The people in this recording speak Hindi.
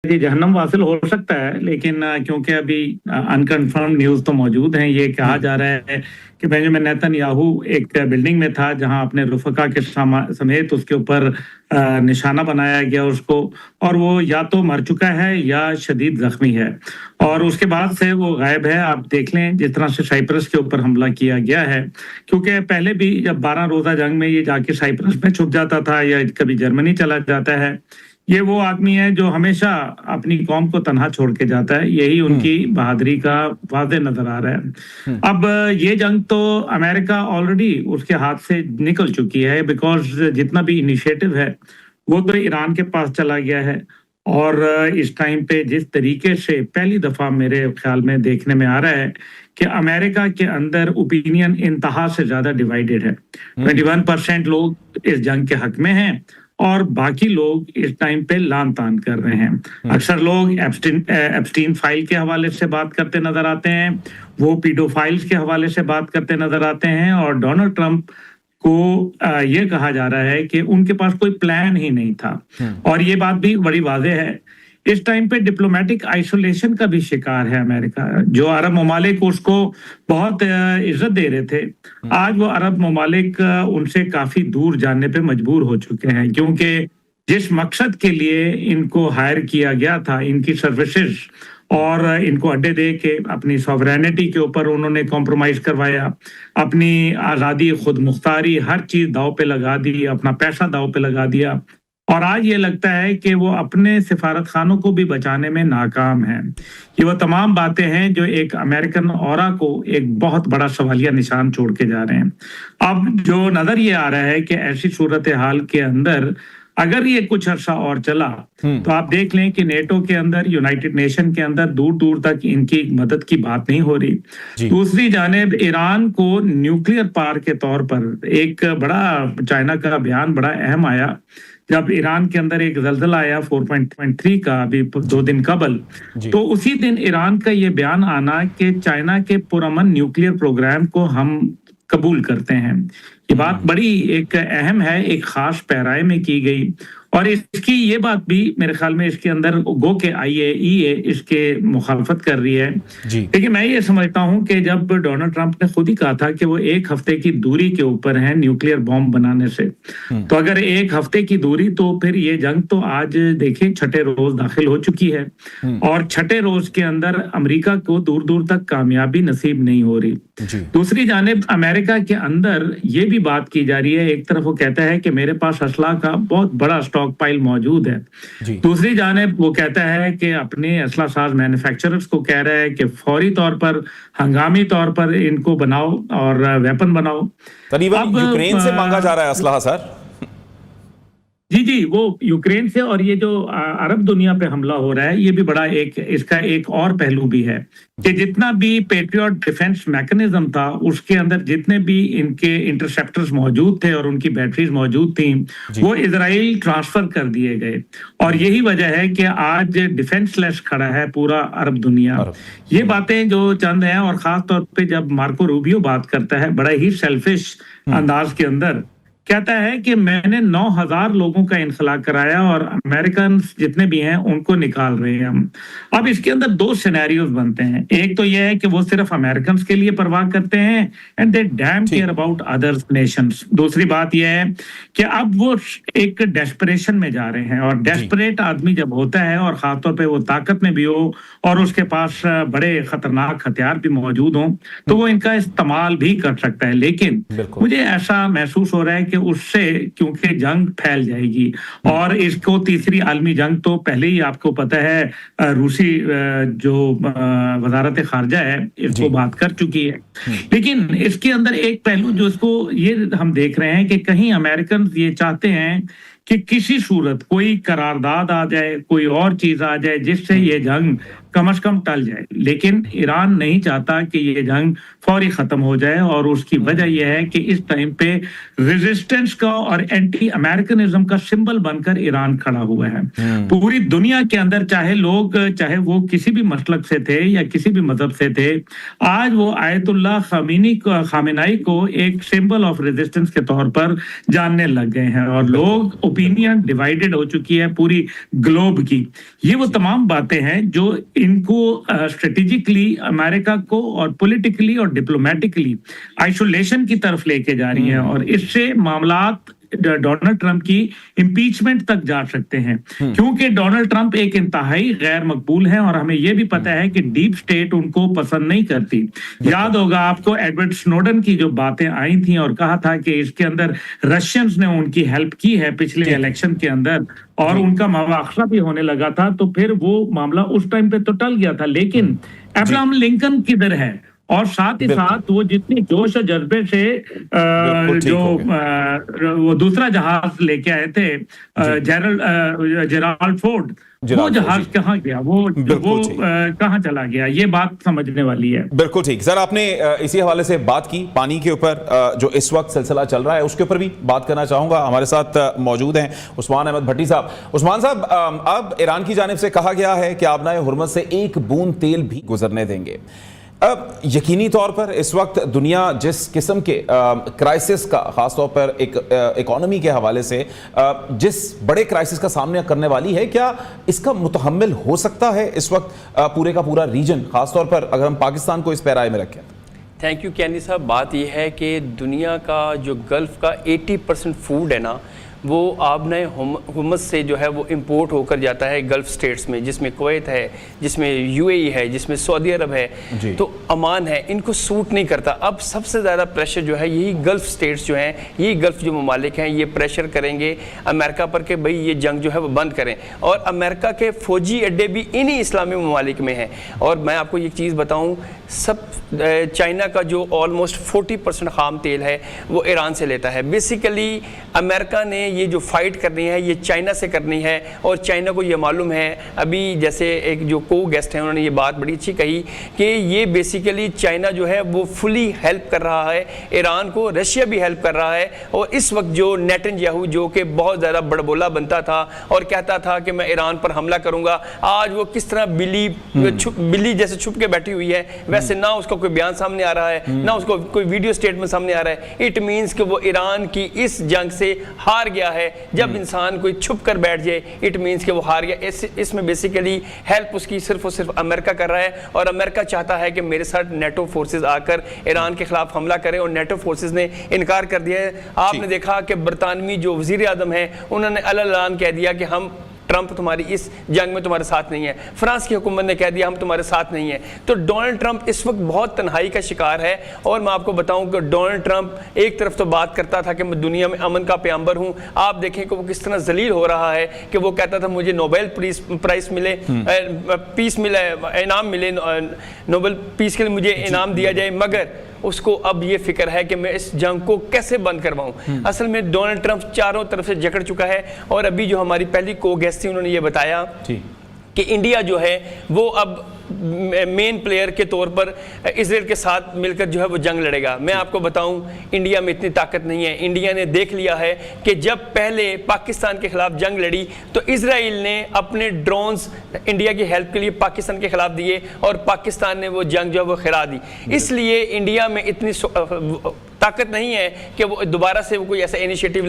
जी, जहन्नम वासिल हो सकता है, लेकिन क्योंकि अभी अनकन्फर्म न्यूज़ तो मौजूद हैं। ये कहा जा रहा है कि बेंजामिन नेतन्याहू एक बिल्डिंग में था जहां अपने रुफ़का के समेत उसके ऊपर निशाना बनाया गया उसको, और वो या तो मर चुका है या शदीद जख्मी है, और उसके बाद से वो गायब है। आप देख लें जिस तरह से साइप्रस के ऊपर हमला किया गया है, क्योंकि पहले भी जब 12 रोज़ा जंग में ये जाके साइप्रस में छुप जाता था या कभी जर्मनी चला जाता है। ये वो आदमी है जो हमेशा अपनी कौम को तन्हा छोड़ के जाता है, यही उनकी बहादुरी का वाज़े नजर आ रहा है। अब ये जंग तो अमेरिका ऑलरेडी उसके हाथ से निकल चुकी है, बिकॉज जितना भी इनिशिएटिव है वो तो ईरान के पास चला गया है। और इस टाइम पे जिस तरीके से पहली दफा मेरे ख्याल में देखने में आ रहा है कि अमेरिका के अंदर ओपिनियन इंतहा से ज्यादा डिवाइडेड है। 21% लोग इस जंग के हक में हैं और बाकी लोग इस टाइम पे लान तान कर रहे हैं। अक्सर लोग एप्स्टीन फाइल के हवाले से बात करते नजर आते हैं, वो पीडोफाइल्स के हवाले से बात करते नजर आते हैं, और डोनाल्ड ट्रंप को ये कहा जा रहा है कि उनके पास कोई प्लान ही नहीं था। और ये बात भी बड़ी वाज़ेह है। इस टाइम पे डिप्लोमेटिक आइसोलेशन का भी शिकार है अमेरिका। जो अरब ममालिक उसको बहुत इज्जत दे रहे थे, आज वो अरब ममालिक उनसे काफी दूर जाने पे मजबूर हो चुके हैं, क्योंकि जिस मकसद के लिए इनको हायर किया गया था, इनकी सर्विसेज और इनको अड्डे दे के अपनी सॉवरेनिटी के ऊपर उन्होंने कॉम्प्रोमाइज करवाया, अपनी आज़ादी खुद मुख्तारी हर चीज दाव पे लगा दी, अपना पैसा दाव पे लगा दिया, और आज ये लगता है कि वो अपने सिफारत खानों को भी बचाने में नाकाम है। ये वो तमाम बातें हैं जो एक अमेरिकन ऑरा को एक बहुत बड़ा सवालिया निशान छोड़ के जा रहे हैं। अब जो नजर ये आ रहा है कि ऐसी सूरत हाल के अंदर अगर ये कुछ अर्सा और चला तो आप देख लें कि नेटो के अंदर, यूनाइटेड नेशन के अंदर दूर दूर तक इनकी मदद की बात नहीं हो रही। दूसरी जानिब ईरान को न्यूक्लियर पावर के तौर पर एक बड़ा चाइना का बयान बड़ा अहम आया जब ईरान के अंदर एक जल्जला आया 4.3 का अभी 2 दिन कबल। तो उसी दिन ईरान का ये बयान आना कि चाइना के पुरअमन न्यूक्लियर प्रोग्राम को हम कबूल करते हैं। ये बात बड़ी एक अहम है, एक खास पैराए में की गई, और इसकी ये बात भी मेरे ख्याल में इसके अंदर गो के IAEA इसके मुखालफत कर रही है। लेकिन मैं ये समझता हूं कि जब डोनाल्ड ट्रंप ने खुद ही कहा था कि वो 1 हफ्ते की दूरी के ऊपर है न्यूक्लियर बॉम्ब बनाने से, तो अगर 1 हफ्ते की दूरी, तो फिर ये जंग तो आज देखें 6ठे रोज दाखिल हो चुकी है, और 6ठे रोज के अंदर अमेरिका को दूर दूर तक कामयाबी नसीब नहीं हो रही। दूसरी जानिब अमेरिका के अंदर ये भी बात की जा रही है, एक तरफ वो कहता है कि मेरे पास असला का बहुत बड़ा स्टॉक पाइल मौजूद है, दूसरी जानिब वो कहता है कि अपने असला साज मैन्युफैक्चरर्स को कह रहा है कि फौरी तौर पर, हंगामी तौर पर इनको बनाओ और वेपन बनाओ। अब यूक्रेन से मांगा जा रहा है असलहा सर। जी, वो यूक्रेन से, और ये जो अरब दुनिया पे हमला हो रहा है, ये भी बड़ा इसका एक और पहलू भी है कि जितना भी पेट्रियट डिफेंस मैकेनिज्म था उसके अंदर जितने भी इनके इंटरसेप्टर्स मौजूद थे और उनकी बैटरीज मौजूद थी, वो इजराइल ट्रांसफर कर दिए गए, और यही वजह है कि आज डिफेंसलेस खड़ा है पूरा अरब दुनिया। ये बातें जो चंद हैं, और खास तौर पे जब मार्को रूबियो बात करता है बड़ा ही सेल्फिश अंदाज के अंदर, कहता है कि मैंने 9000 लोगों का इनखला कराया और अमेरिकन जितने भी हैं उनको निकाल रहे हैं हम। अब इसके अंदर 2 सिनेरियोज बनते हैं। एक तो यह है कि वो सिर्फ अमेरिकन के लिए परवाह करते हैं and they dam care about other Nations. दूसरी बात यह है कि अब वो एक डेस्परेशन में जा रहे हैं, और डेस्परेट आदमी जब होता है, और खासतौर पर वो ताकत में भी हो और उसके पास बड़े खतरनाक हथियार भी मौजूद हों, तो वो इनका इस्तेमाल भी कर सकता है। लेकिन मुझे ऐसा महसूस हो रहा है कि उससे क्योंकि जंग फैल जाएगी, और इसको तीसरी आलमी जंग तो पहले ही आपको पता है रूसी जो वजारत खारजा है इसको बात कर चुकी है। लेकिन इसके अंदर एक पहलू जो इसको ये हम देख रहे हैं कि कहीं अमेरिकन ये चाहते हैं कि किसी सूरत कोई करारदाद आ जाए, कोई और चीज आ जाए जिससे ये जंग कम से कम टल जाए। लेकिन ईरान नहीं चाहता कि ये जंग फौरी खत्म हो जाए, और उसकी वजह यह है कि इस टाइम पे रेजिस्टेंस का और एंटी अमेरिकनिज्म का सिंबल बनकर ईरान खड़ा हुआ है। पूरी दुनिया के अंदर चाहे वो किसी भी मसलक से थे या किसी भी मजहब से थे, आज वो आयतुल्लाह खामेनाई को एक सिंबल ऑफ रेजिस्टेंस के तौर पर जानने लग गए हैं, और लोग ओपिनियन डिवाइडेड हो चुकी है पूरी ग्लोब की। ये वो तमाम बातें हैं जो इनको स्ट्रेटेजिकली अमेरिका को और पॉलिटिकली और डिप्लोमेटिकली आइसोलेशन की तरफ लेके जा रही हैं, और इससे मामलात डोनाल्ड ट्रंप की इम्पीचमेंट तक जा सकते हैं, क्योंकि डोनाल्ड ट्रंप एक इंतहाई गैर मकबूल है, और हमें यह भी पता है कि डीप स्टेट उनको पसंद नहीं करती। याद होगा आपको एडवर्ड स्नोडन की जो बातें आई थी और कहा था कि इसके अंदर रशियंस ने उनकी हेल्प की है पिछले इलेक्शन के अंदर, और उनका मुआवजा भी होने लगा था, तो फिर वो मामला उस टाइम पे तो टल गया था। लेकिन अब्राहम लिंकन किधर है, और साथ ही साथ वो जितनी जोश और जज्बे से वो दूसरा जहाज लेके आए थे जेराल्ड फोर्ड, वो जहाज कहाँ गया, वो कहाँ चला गया, ये बात समझने वाली है। बिल्कुल ठीक सर, आपने इसी हवाले से बात की पानी के ऊपर जो इस वक्त सिलसिला चल रहा है, उसके ऊपर भी बात करना चाहूंगा। हमारे साथ मौजूद हैं उस्मान अहमद भट्टी साहब। उस्मान साहब, अब ईरान की जानिब से कहा गया है कि आबनाए हुर्मुज़ से एक बूंद तेल भी गुजरने देंगे। अब यकीनी तौर पर इस वक्त दुनिया जिस किस्म के क्राइसिस का, खासतौर पर एक इकोनॉमी के हवाले से जिस बड़े क्राइसिस का सामना करने वाली है, क्या इसका मुतहम्मिल हो सकता है इस वक्त पूरे का पूरा रीजन, खासतौर पर अगर हम पाकिस्तान को इस पैराए में रखें? थैंक यू कैनी साहब। बात यह है कि दुनिया का जो गल्फ़ का 80% फूड है ना, वो आबनाए हुर्मुज़ से जो है वो इंपोर्ट होकर जाता है गल्फ़ स्टेट्स में, जिसमें कुवैत है, जिसमें यूएई है, जिसमें सऊदी अरब है, तो अमान है। इनको सूट नहीं करता। अब सबसे ज़्यादा प्रेशर जो है यही गल्फ़ स्टेट्स जो हैं, यही गल्फ़ जो ममालिक हैं, ये प्रेशर करेंगे अमेरिका पर कि भाई ये जंग जो है वो बंद करें। और अमेरिका के फ़ौजी अड्डे भी इन्हीं इस्लामी ममालिक में हैं। और मैं आपको एक चीज़ बताऊँ, सब चाइना का जो ऑलमोस्ट 40% खाम तेल है वो ईरान से लेता है। बेसिकली अमेरिका ने ये जो फाइट करनी है ये चाइना से करनी है, और चाइना को ये मालूम है। अभी जैसे एक जो को गेस्ट हैं उन्होंने ये बात बड़ी अच्छी कही कि ये बेसिकली चाइना जो है वो फुली हेल्प कर रहा है ईरान को, रशिया भी हेल्प कर रहा है। और इस वक्त जो नेतन्याहू जो कि बहुत ज़्यादा बड़बोला बनता था और कहता था कि मैं ईरान पर हमला करूँगा, आज वो किस तरह बिल्ली जैसे छुप के बैठी हुई है, वैसे ना उसका कोई बयान सामने आ रहा है, ना उसको कोई वीडियो स्टेटमेंट सामने आ रहा है। इट मीन्स कि वो ईरान की इस जंग से हार गया है। जब इंसान कोई छुप कर बैठ जाए, इट मीन्स कि वो हार गया। इसमें बेसिकली हेल्प उसकी सिर्फ और सिर्फ अमेरिका कर रहा है, और अमेरिका चाहता है कि मेरे साथ नेटो फोर्सेज आकर ईरान के खिलाफ हमला करें, और नेटो फोर्सेज ने इनकार कर दिया है। आपने देखा कि बरतानवी जो वजीर आज़म है उन्होंने ऐलान कह दिया कि हम ट्रंप तुम्हारी इस जंग में तुम्हारे साथ नहीं है। फ्रांस की हुकूमत ने कह दिया हम तुम्हारे साथ नहीं है। तो डोनाल्ड ट्रंप इस वक्त बहुत तन्हाई का शिकार है। और मैं आपको बताऊं कि डोनाल्ड ट्रंप एक तरफ तो बात करता था कि मैं दुनिया में अमन का प्याम्बर हूं, आप देखें कि वो किस तरह जलील हो रहा है कि वो कहता था मुझे नोबेल प्राइज मिले, पीस मिले, इनाम मिले, नोबेल पीस के लिए मुझे इनाम दिया जाए, मगर उसको अब ये फिक्र है कि मैं इस जंग को कैसे बंद करवाऊं। असल में डोनाल्ड ट्रंप चारों तरफ से जकड़ चुका है। और अभी जो हमारी पहली को गेस्ट थी उन्होंने ये बताया कि इंडिया जो है वो अब मेन प्लेयर के तौर पर इजराइल के साथ मिलकर जो है वो जंग लड़ेगा। मैं आपको बताऊं, इंडिया में इतनी ताकत नहीं है। इंडिया ने देख लिया है कि जब पहले पाकिस्तान के खिलाफ जंग लड़ी तो इजराइल ने अपने ड्रोन्स इंडिया की हेल्प के लिए पाकिस्तान के खिलाफ दिए, और पाकिस्तान ने वो जंग जो है वो खिरा दी। इसलिए इंडिया में इतनी ताकत नहीं है कि वो दोबारा से वो कोई ऐसा इनिशिएटिव